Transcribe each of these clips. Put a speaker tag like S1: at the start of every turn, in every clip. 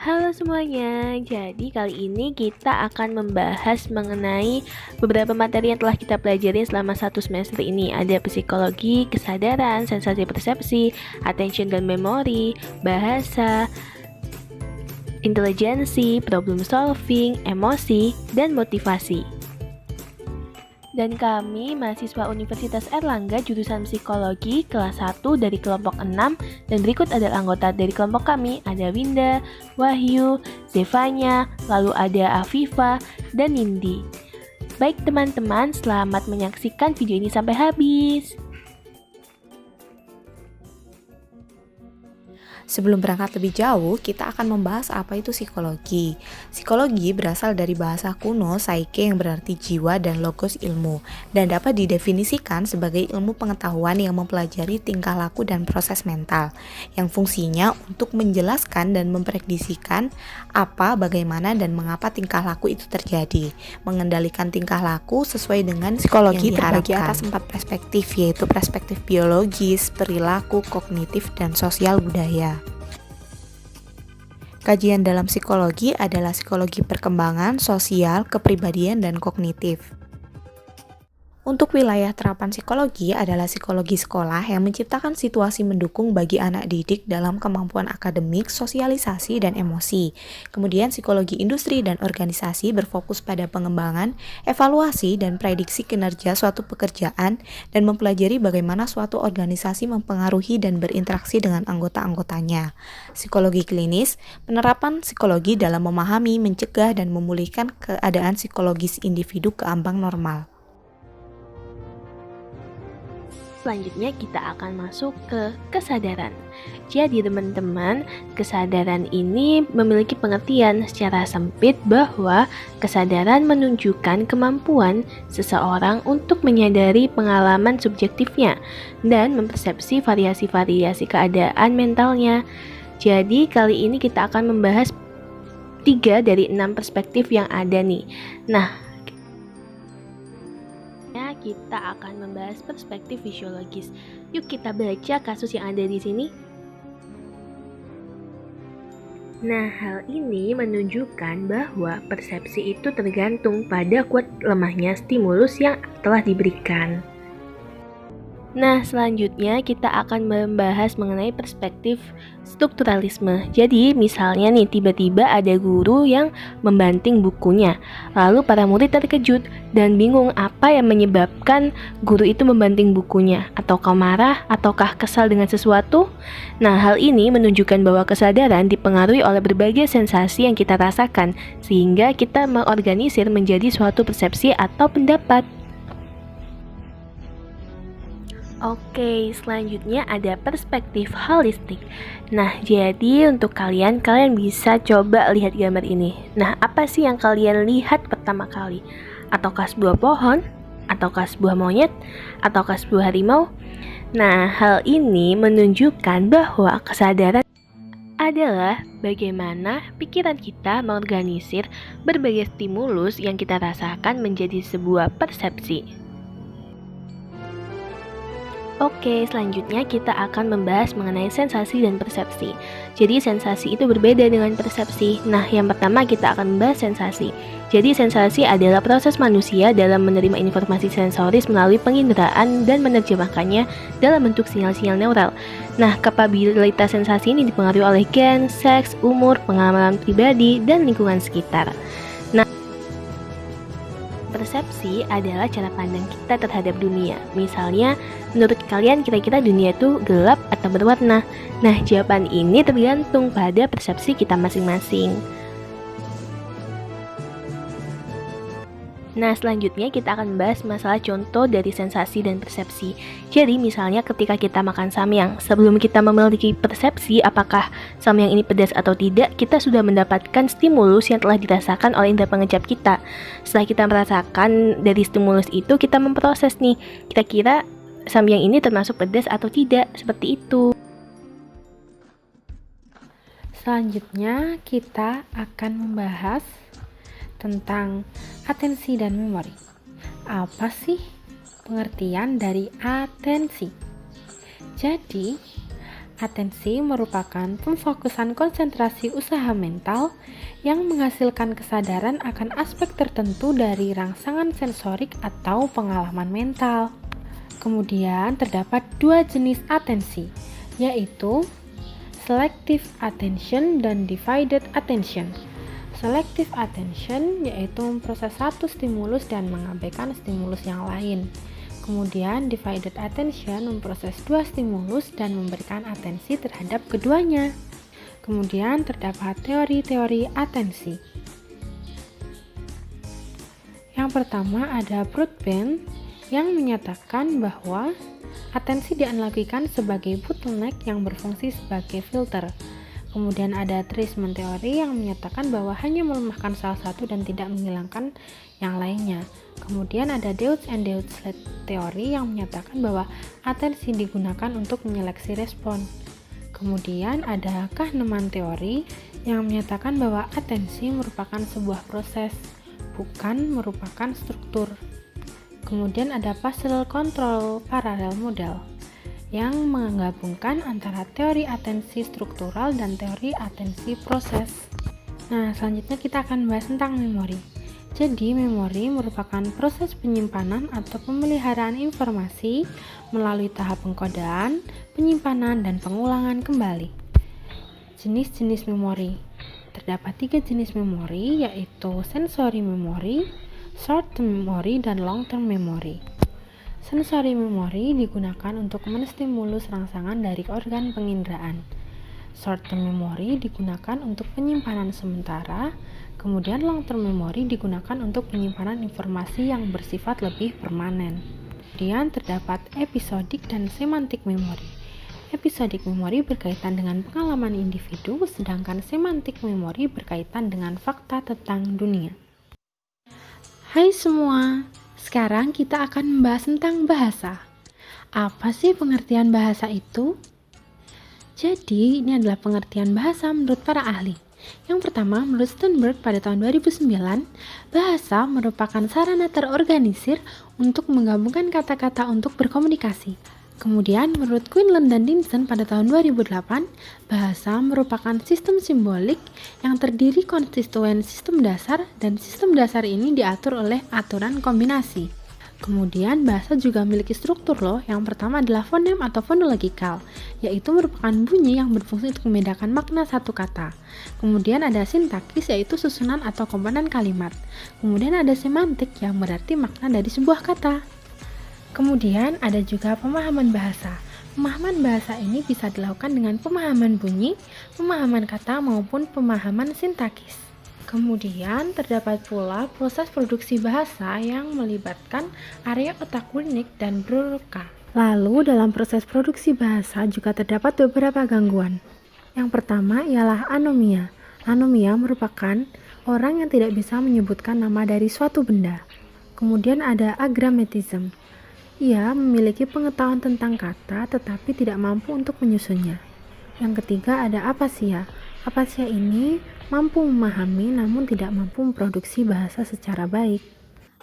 S1: Halo semuanya, jadi kali ini kita akan membahas mengenai beberapa materi yang telah kita pelajari selama satu semester ini. Ada psikologi, kesadaran, sensasi persepsi, attention dan memori, bahasa, intelijensi, problem solving, emosi, dan motivasi. Dan kami mahasiswa Universitas Erlangga jurusan Psikologi kelas 1 dari kelompok 6 dan berikut adalah anggota dari kelompok kami, ada Winda, Wahyu, Zevanya, lalu ada Afifa, dan Nindi. Baik teman-teman, selamat menyaksikan video ini sampai habis.
S2: Sebelum berangkat lebih jauh, kita akan membahas apa itu psikologi. Psikologi berasal dari bahasa kuno psyche yang berarti jiwa dan logos ilmu, dan dapat didefinisikan sebagai ilmu pengetahuan yang mempelajari tingkah laku dan proses mental, yang fungsinya untuk menjelaskan dan memprediksikan apa, bagaimana, dan mengapa tingkah laku itu terjadi, mengendalikan tingkah laku sesuai dengan psikologi terbagi atas 4 perspektif, yaitu perspektif biologis, perilaku, kognitif, dan sosial budaya. Kajian dalam psikologi adalah psikologi perkembangan, sosial, kepribadian, dan kognitif. Untuk wilayah terapan psikologi adalah psikologi sekolah yang menciptakan situasi mendukung bagi anak didik dalam kemampuan akademik, sosialisasi, dan emosi. Kemudian psikologi industri dan organisasi berfokus pada pengembangan, evaluasi, dan prediksi kinerja suatu pekerjaan dan mempelajari bagaimana suatu organisasi mempengaruhi dan berinteraksi dengan anggota-anggotanya. Psikologi klinis, penerapan psikologi dalam memahami, mencegah, dan memulihkan keadaan psikologis individu ke ambang normal.
S1: Selanjutnya kita akan masuk ke kesadaran. Jadi teman-teman, kesadaran ini memiliki pengertian secara sempit bahwa kesadaran menunjukkan kemampuan seseorang untuk menyadari pengalaman subjektifnya dan mempersepsi variasi-variasi keadaan mentalnya. Jadi kali ini kita akan membahas 3 dari 6 perspektif yang ada nih. Nah, kita akan membahas perspektif fisiologis. Yuk kita baca kasus yang ada di sini. Nah, hal ini menunjukkan bahwa persepsi itu tergantung pada kuat lemahnya stimulus yang telah diberikan. Nah, selanjutnya kita akan membahas mengenai perspektif strukturalisme. Jadi, misalnya nih, tiba-tiba ada guru yang membanting bukunya. Lalu para murid terkejut dan bingung apa yang menyebabkan guru itu membanting bukunya. Ataukah marah, ataukah kesal dengan sesuatu? Nah, hal ini menunjukkan bahwa kesadaran dipengaruhi oleh berbagai sensasi yang kita rasakan, sehingga kita mengorganisir menjadi suatu persepsi atau pendapat. Oke, selanjutnya ada perspektif holistik. Nah, jadi untuk kalian bisa coba lihat gambar ini. Nah, apa sih yang kalian lihat pertama kali? Ataukah sebuah pohon? Ataukah sebuah monyet? Ataukah sebuah harimau? Nah, hal ini menunjukkan bahwa kesadaran adalah bagaimana pikiran kita mengorganisir berbagai stimulus yang kita rasakan menjadi sebuah persepsi. Oke, selanjutnya kita akan membahas mengenai sensasi dan persepsi. Jadi sensasi itu berbeda dengan persepsi. Nah, yang pertama kita akan membahas sensasi. Jadi sensasi adalah proses manusia dalam menerima informasi sensoris melalui penginderaan dan menerjemahkannya dalam bentuk sinyal-sinyal neural. Nah, kapabilitas sensasi ini dipengaruhi oleh gen, seks, umur, pengalaman pribadi, dan lingkungan sekitar. Persepsi adalah cara pandang kita terhadap dunia. Misalnya, menurut kalian kira-kira dunia itu gelap atau berwarna? Nah, jawaban ini tergantung pada persepsi kita masing-masing. Nah, selanjutnya kita akan membahas masalah contoh dari sensasi dan persepsi. Jadi, misalnya ketika kita makan samyang, sebelum kita memiliki persepsi apakah samyang ini pedas atau tidak, kita sudah mendapatkan stimulus yang telah dirasakan oleh indera pengecap kita. Setelah kita merasakan dari stimulus itu, kita memproses nih, kira-kira samyang ini termasuk pedas atau tidak, seperti itu.
S3: Selanjutnya, kita akan membahas tentang atensi dan memori. Apa sih pengertian dari atensi? Jadi, Atensi merupakan pemfokusan konsentrasi usaha mental yang menghasilkan kesadaran akan aspek tertentu dari rangsangan sensorik atau pengalaman mental. Kemudian terdapat dua jenis atensi, yaitu selective attention dan divided attention. Selective attention yaitu memproses satu stimulus dan mengabaikan stimulus yang lain. Kemudian divided attention memproses dua stimulus dan memberikan atensi terhadap keduanya. Kemudian terdapat teori-teori atensi. Yang pertama ada Broadbent yang menyatakan bahwa atensi dianalogikan sebagai bottleneck yang berfungsi sebagai filter. Kemudian ada Treatment teori yang menyatakan bahwa hanya melemahkan salah satu dan tidak menghilangkan yang lainnya. Kemudian ada Deutsch and Dirichlet teori yang menyatakan bahwa atensi digunakan untuk menyeleksi respon. Kemudian ada Kahneman teori yang menyatakan bahwa atensi merupakan sebuah proses, bukan merupakan struktur. Kemudian ada Pascal Control Parallel Model yang menggabungkan antara teori atensi struktural dan teori atensi proses. Nah, selanjutnya kita akan bahas tentang memori. Jadi, memori merupakan proses penyimpanan atau pemeliharaan informasi melalui tahap pengkodaan, penyimpanan, dan pengulangan kembali. Jenis-jenis memori. Terdapat 3 jenis memori, yaitu sensory memory, short-term memory, dan long-term memory. Sensory memory digunakan untuk menstimulus rangsangan dari organ penginderaan. Short-term memory digunakan untuk penyimpanan sementara, kemudian long-term memory digunakan untuk penyimpanan informasi yang bersifat lebih permanen. Kemudian terdapat episodik dan semantik memory. Episodik memory berkaitan dengan pengalaman individu, sedangkan semantik memory berkaitan dengan fakta tentang dunia. Hai semua, sekarang kita akan membahas tentang bahasa. Apa sih pengertian bahasa itu? Jadi, ini adalah pengertian bahasa menurut para ahli. Yang pertama, menurut Sternberg pada tahun 2009, bahasa merupakan sarana terorganisir untuk menggabungkan kata-kata untuk berkomunikasi. Kemudian, menurut Quinlan dan Dinson pada tahun 2008, bahasa merupakan sistem simbolik yang terdiri konstituen sistem dasar, dan sistem dasar ini diatur oleh aturan kombinasi. Kemudian, bahasa juga memiliki struktur loh. Yang pertama adalah fonem atau phonological, yaitu merupakan bunyi yang berfungsi untuk membedakan makna satu kata. Kemudian ada sintaksis, yaitu susunan atau komponen kalimat. Kemudian ada semantik, yang berarti makna dari sebuah kata. Kemudian ada juga pemahaman bahasa. Pemahaman bahasa ini bisa dilakukan dengan pemahaman bunyi, pemahaman kata, maupun pemahaman sintaksis. Kemudian terdapat pula proses produksi bahasa yang melibatkan area otak Wernicke dan Broca. Lalu dalam proses produksi bahasa juga terdapat beberapa gangguan. Yang pertama ialah anomia. Anomia merupakan orang yang tidak bisa menyebutkan nama dari suatu benda. Kemudian ada agrammatism. Ia memiliki pengetahuan tentang kata tetapi tidak mampu untuk menyusunnya. Yang ketiga ada apasia. Apasia ini mampu memahami namun tidak mampu memproduksi bahasa secara baik.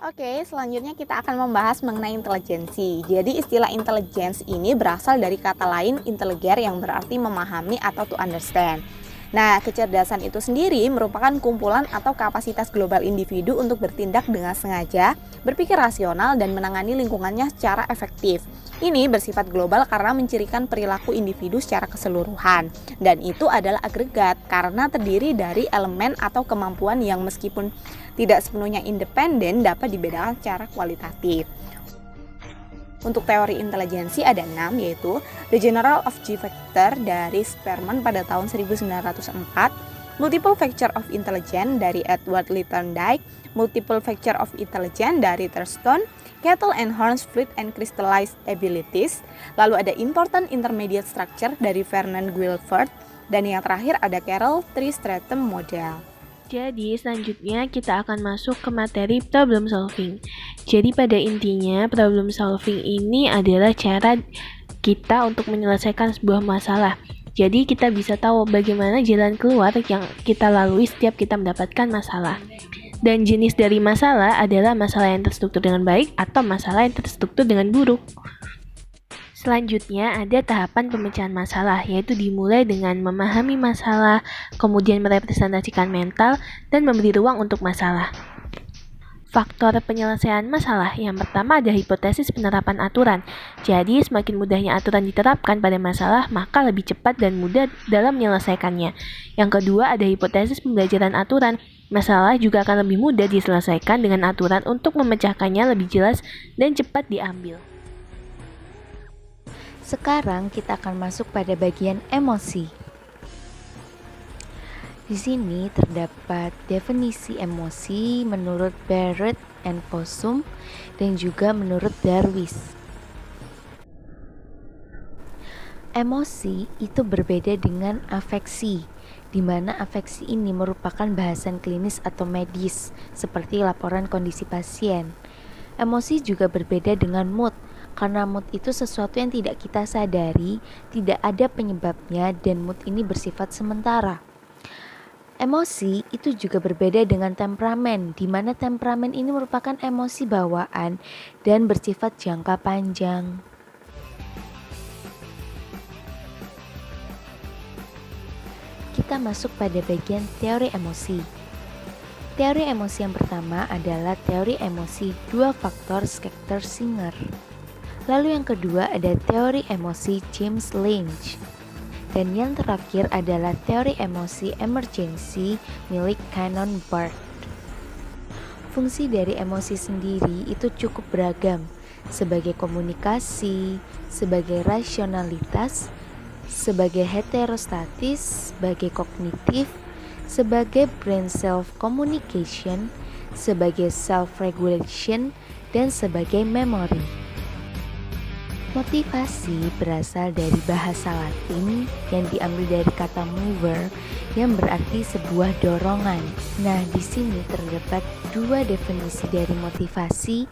S4: Oke, selanjutnya kita akan membahas mengenai intelijensi. Jadi istilah intelligence ini berasal dari kata lain intelliger yang berarti memahami atau to understand. Nah, kecerdasan itu sendiri merupakan kumpulan atau kapasitas global individu untuk bertindak dengan sengaja, berpikir rasional, dan menangani lingkungannya secara efektif. Ini bersifat global karena mencirikan perilaku individu secara keseluruhan. Dan itu adalah agregat karena terdiri dari elemen atau kemampuan yang meskipun tidak sepenuhnya independen dapat dibedakan secara kualitatif. Untuk teori intelijensi ada 6, yaitu The General of G Factor dari Spearman pada tahun 1904, Multiple Factor of Intelligence dari Edward Lytton Dyke, Multiple Factor of Intelligence dari Thurston, Kettle and Horns Fluid and Crystallized Abilities, lalu ada Important Intermediate Structure dari Vernon Guilford, dan yang terakhir ada Carroll Tree Stratum Model.
S1: Jadi selanjutnya kita akan masuk ke materi problem solving. Jadi pada intinya problem solving ini adalah cara kita untuk menyelesaikan sebuah masalah. Jadi kita bisa tahu bagaimana jalan keluar yang kita lalui setiap kita mendapatkan masalah. Dan jenis dari masalah adalah masalah yang terstruktur dengan baik atau masalah yang terstruktur dengan buruk. Selanjutnya ada tahapan pemecahan masalah, yaitu dimulai dengan memahami masalah, kemudian merepresentasikan mental, dan memberi ruang untuk masalah. Faktor penyelesaian masalah yang pertama ada hipotesis penerapan aturan. Jadi, semakin mudahnya aturan diterapkan pada masalah, maka lebih cepat dan mudah dalam menyelesaikannya. Yang kedua ada hipotesis pembelajaran aturan. Masalah juga akan lebih mudah diselesaikan dengan aturan untuk memecahkannya lebih jelas dan cepat diambil.
S2: Sekarang kita akan masuk pada bagian emosi. Di sini terdapat definisi emosi menurut Barrett and Fossum dan juga menurut Darwis. Emosi itu berbeda dengan afeksi, di mana afeksi ini merupakan bahasan klinis atau medis, seperti laporan kondisi pasien. Emosi juga berbeda dengan mood, karena mood itu sesuatu yang tidak kita sadari, tidak ada penyebabnya, dan mood ini bersifat sementara. Emosi itu juga berbeda dengan temperamen, di mana temperamen ini merupakan emosi bawaan dan bersifat jangka panjang. Kita masuk pada bagian teori emosi. Teori emosi yang pertama adalah teori emosi dua faktor Schechter-Singer. Lalu yang kedua ada teori emosi James Lange. Dan yang terakhir adalah teori emosi emergency milik Cannon Bard. Fungsi dari emosi sendiri itu cukup beragam, sebagai komunikasi, sebagai rasionalitas, sebagai heterostatis, sebagai kognitif, sebagai brain self communication, sebagai self regulation, dan sebagai memory. Motivasi berasal dari bahasa Latin yang diambil dari kata mover yang berarti sebuah dorongan. Nah, di sini terdapat dua definisi dari motivasi.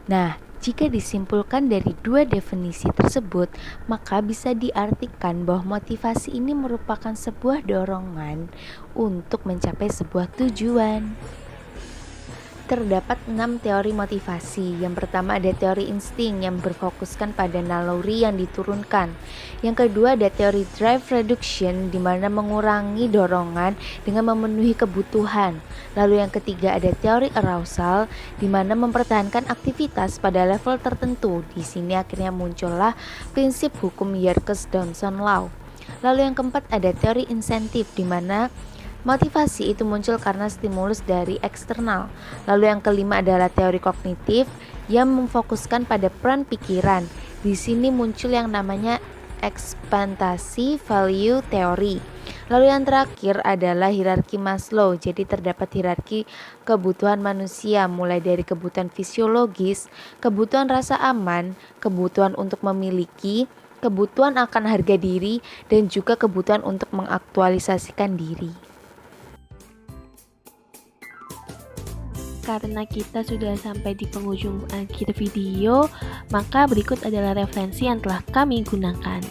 S2: Nah, jika disimpulkan dari dua definisi tersebut, maka bisa diartikan bahwa motivasi ini merupakan sebuah dorongan untuk mencapai sebuah tujuan. Terdapat 6 teori motivasi. Yang pertama ada teori insting yang berfokuskan pada naluri yang diturunkan. Yang kedua ada teori drive reduction di mana mengurangi dorongan dengan memenuhi kebutuhan. Lalu yang ketiga ada teori arousal di mana mempertahankan aktivitas pada level tertentu. Di sini akhirnya muncullah prinsip hukum Yerkes-Dodson Law. Lalu yang keempat ada teori insentif di mana motivasi itu muncul karena stimulus dari eksternal. Lalu yang kelima adalah teori kognitif yang memfokuskan pada peran pikiran. Di sini muncul yang namanya ekspantasi value teori. Lalu yang terakhir adalah hierarki Maslow. Jadi terdapat hierarki kebutuhan manusia mulai dari kebutuhan fisiologis, kebutuhan rasa aman, kebutuhan untuk memiliki, kebutuhan akan harga diri, dan juga kebutuhan untuk mengaktualisasikan diri.
S1: Karena kita sudah sampai di penghujung akhir video, maka berikut adalah referensi yang telah kami gunakan.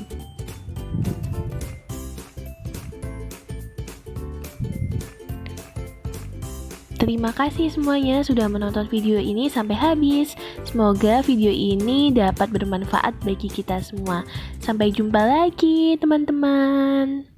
S1: Terima kasih semuanya sudah menonton video ini sampai habis. Semoga video ini dapat bermanfaat bagi kita semua. Sampai jumpa lagi, teman-teman.